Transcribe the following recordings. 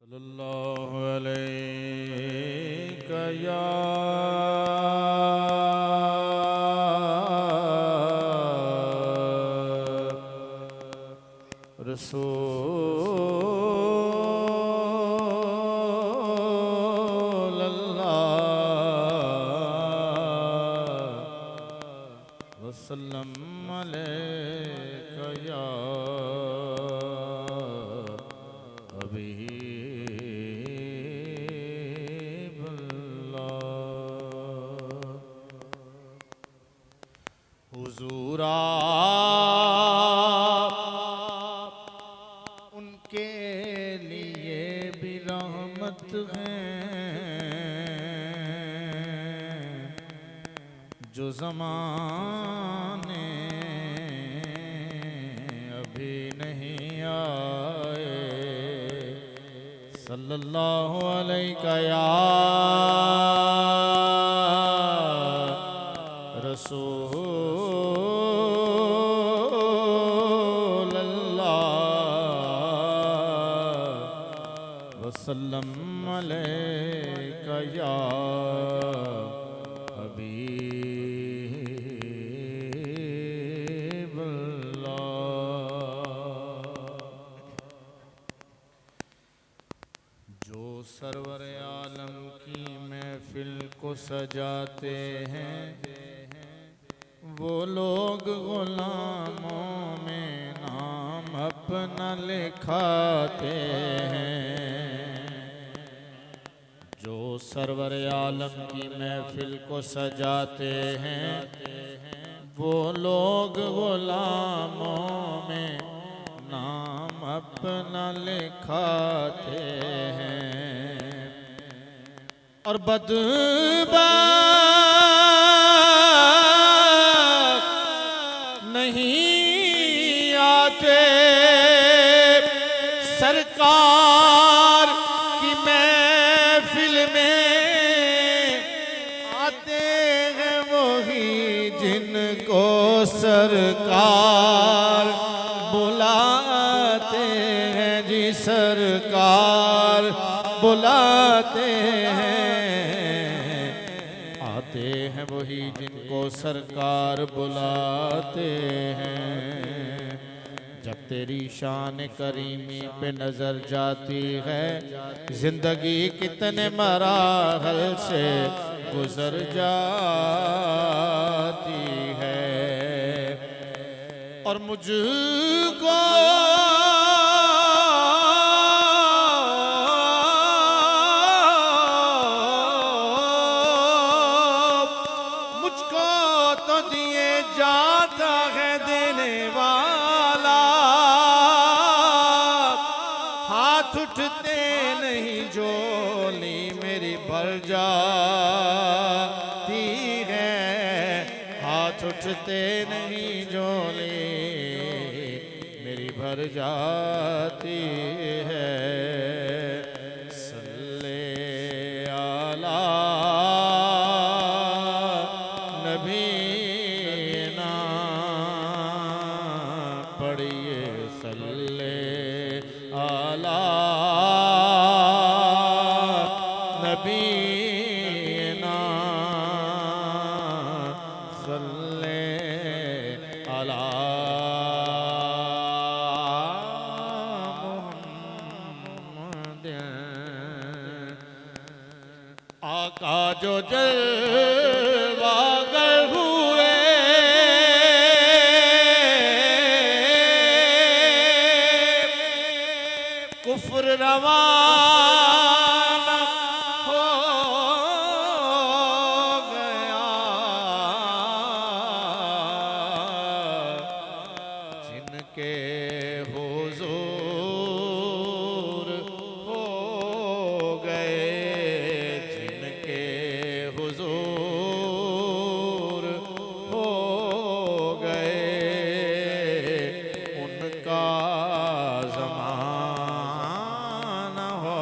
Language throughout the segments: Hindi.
सल्लल्लाहु अलैका या रसूल अल्लाह वसल्लम अलैका या हुजूर उनके लिए भी रहमत हैं जो ज़माने अभी नहीं आए। सल्लल्लाहु अलैका या रसूल अल्लाह वसल्लम अलैका या हबीब अल्लाह। जो सरवर आलम की महफिल को सजाते हैं वो लोग गुलामों में नाम अपना लिखाते हैं। जो सरवर आलम की महफिल को सजाते हैं वो लोग गुलामों में नाम अपना लिखाते हैं। और नहीं आते सरकार की महफिल में, आते हैं वही जिनको सरकार बुलाते हैं। जी सरकार बुलाते हैं, आते हैं वही जिनको सरकार बुलाते हैं। जब तेरी शान करीमी पे नजर जाती है जिंदगी कितने मराहल से गुजर जाती है। और मुझको तो दिए जाता है देने वाला, हाथ उठते नहीं झोली मेरी भर जाती है। हाथ उठते नहीं झोली मेरी भर जाती है। सल्ले आला नबीना पढ़िए सल्ले आला नबीना सल्ले आला मुहम्मद। आका जो जलवागर हुए कुफ्र रवाना हो गया। जिनके हुजूर हो गए, जिनके हुजूर हो गए उनका ज़माना हो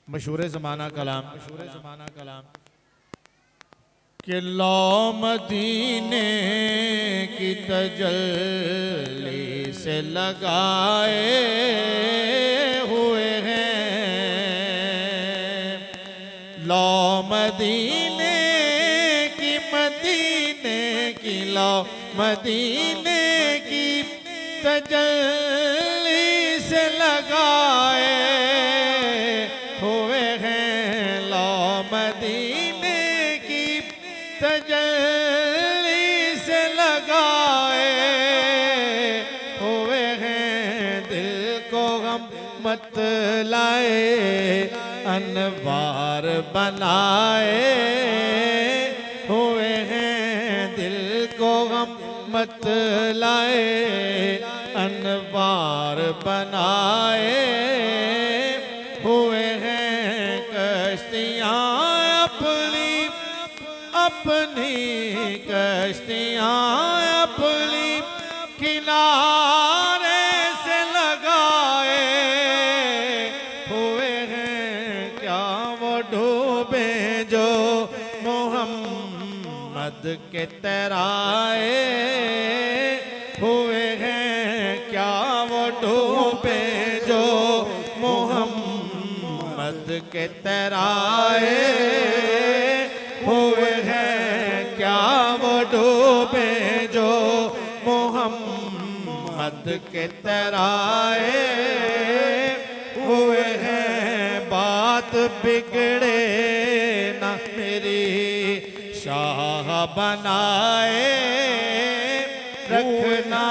मशहूर ज़माना कलाम कि लो मदीने की तजल्ली से लगाए हुए हैं। लो मदीने की लो मदीने की तजल्ली से लगाए हुए हैं। लो मदीने की तजल्ली से लगाए हुए हैं। दिल को गम मत लाए अनवार बनाए हुए हैं। दिल को गम मत लाए अनवार बनाए हुए हैं। कश्तियाँ अपनी कश्तियाँ अपनी किनारे से लगाए हुए हैं। क्या वो डूबे जो मोहम्मद के तराए हुए हैं। क्या वो डूबे जो मोहम्मद के तराए हुए हैं। क्या वो डूबे जो मोहम्मद के तराए हुए हैं। बात बिगड़े ना मेरी शाह बनाए रखना।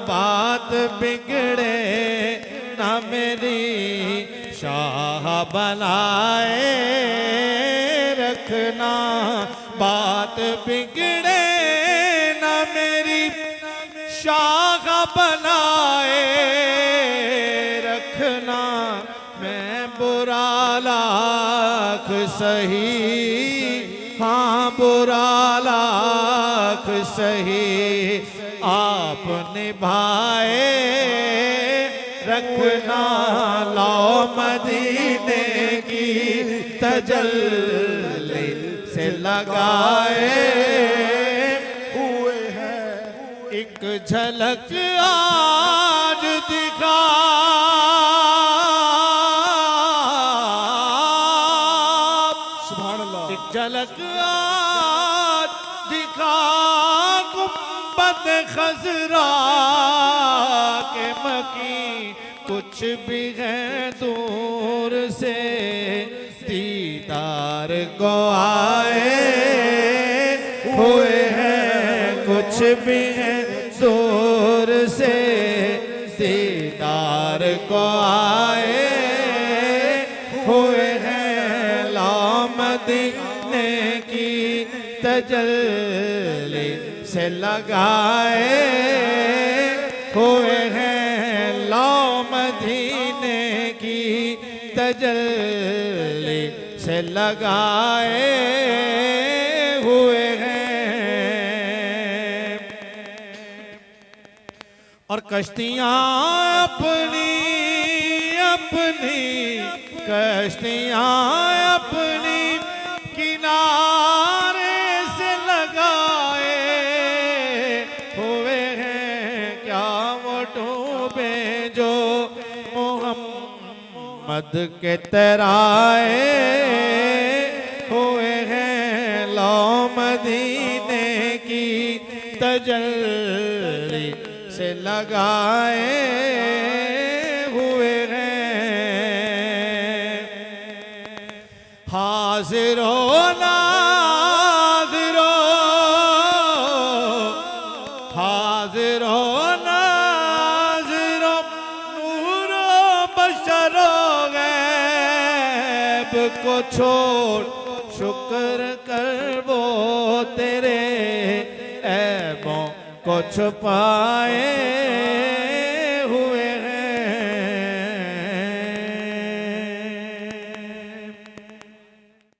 बात बिगड़े ना मेरी शाह बनाए रखना। बात बिगड़े ना मेरी शाह बनाए रखना। मैं बुरा लाख सही, हाँ बुरा लाख सही आप निभाए रखना। लो मदीने की तजल्ली से लगाए हुए हैं। एक झलक आज दिखा एक झलक आज दिखा गुंबद खजरा के मकी। कुछ भी है दूर से दीदार को आए हुए हैं। कुछ भी है दूर से दीदार को आए हुए हैं। लो मदीने की तजल्ली से लगाए हुए हैं। लो मदीने की तजल्ली से लगाए हुए हैं। और कश्तियाँ अपनी कश्तियाँ अपनी किनारे से लगाए हुए हैं। क्या वो डूबे जो मोहम्मद के तराए हुए हैं। लो मदीने की तजल्ली से लगाए हुए हैं। हाज़िरो नाज़िरो हाज़िरो नाज़िरो नूरो बशरो गैब को छोड़ शुक्र कर वो तेरे ऐबों को छुपाए